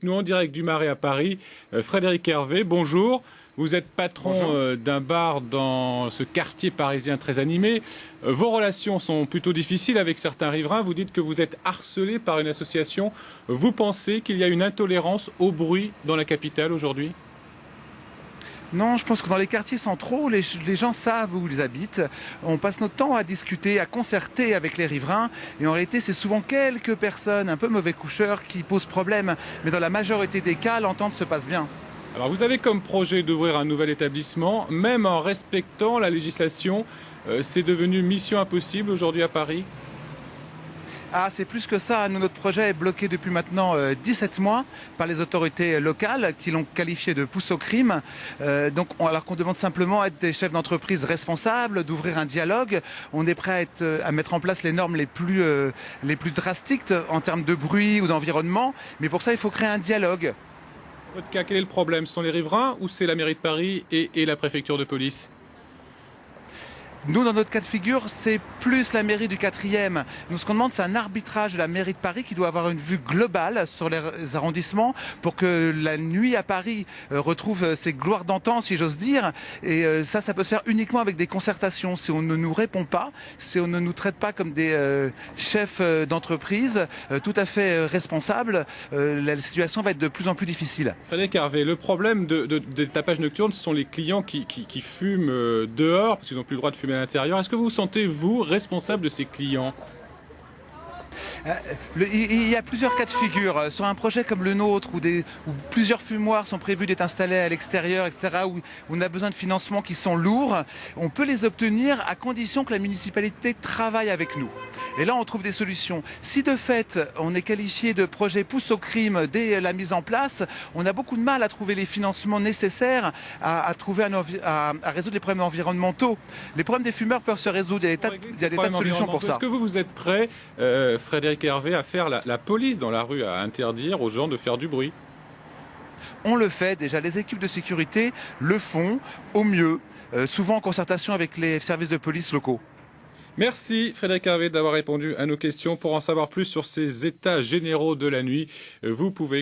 Nous en direct du Marais à Paris, Frédéric Hervé, bonjour. Vous êtes patron d'un bar dans ce quartier parisien très animé. Vos relations sont plutôt difficiles avec certains riverains. Vous dites que vous êtes harcelé par une association. Vous pensez qu'il y a une intolérance au bruit dans la capitale aujourd'hui ? Non, je pense que dans les quartiers centraux, les gens savent où ils habitent. On passe notre temps à discuter, à concerter avec les riverains. Et en réalité, c'est souvent quelques personnes un peu mauvais coucheurs qui posent problème. Mais dans la majorité des cas, l'entente se passe bien. Alors vous avez comme projet d'ouvrir un nouvel établissement, même en respectant la législation. C'est devenu mission impossible aujourd'hui à Paris ? Ah, c'est plus que ça. Nous, notre projet est bloqué depuis maintenant 17 mois par les autorités locales qui l'ont qualifié de pousse au crime. Alors qu'on demande simplement à être des chefs d'entreprise responsables, d'ouvrir un dialogue. On est prêt à mettre en place les normes les plus drastiques en termes de bruit ou d'environnement. Mais pour ça, il faut créer un dialogue. Dans votre cas, quel est le problème ? Ce sont les riverains ou c'est la mairie de Paris et la préfecture de police ? Nous, dans notre cas de figure, c'est plus la mairie du 4e. Nous, ce qu'on demande, c'est un arbitrage de la mairie de Paris qui doit avoir une vue globale sur les arrondissements pour que la nuit à Paris retrouve ses gloires d'antan, si j'ose dire. Et ça peut se faire uniquement avec des concertations. Si on ne nous répond pas, si on ne nous traite pas comme des chefs d'entreprise tout à fait responsables, la situation va être de plus en plus difficile. Frédéric Hervé, le problème des tapages nocturnes, ce sont les clients qui fument dehors parce qu'ils n'ont plus le droit de fumer à l'intérieur. Est-ce que vous vous sentez, vous, responsable de ces clients ? Il y a plusieurs cas de figure. Sur un projet comme le nôtre, où plusieurs fumoirs sont prévus d'être installés à l'extérieur, etc., où on a besoin de financements qui sont lourds, on peut les obtenir à condition que la municipalité travaille avec nous. Et là, on trouve des solutions. Si de fait, on est qualifié de projet pousse au crime dès la mise en place, on a beaucoup de mal à trouver les financements nécessaires à résoudre les problèmes environnementaux. Les problèmes des fumeurs peuvent se résoudre. Il y a des tas de solutions pour ça. Est-ce que vous êtes prêt, Frédéric Hervé, à faire la police dans la rue, à interdire aux gens de faire du bruit ? On le fait déjà, les équipes de sécurité le font au mieux, souvent en concertation avec les services de police locaux. Merci Frédéric Hervé d'avoir répondu à nos questions. Pour en savoir plus sur ces états généraux de la nuit, vous pouvez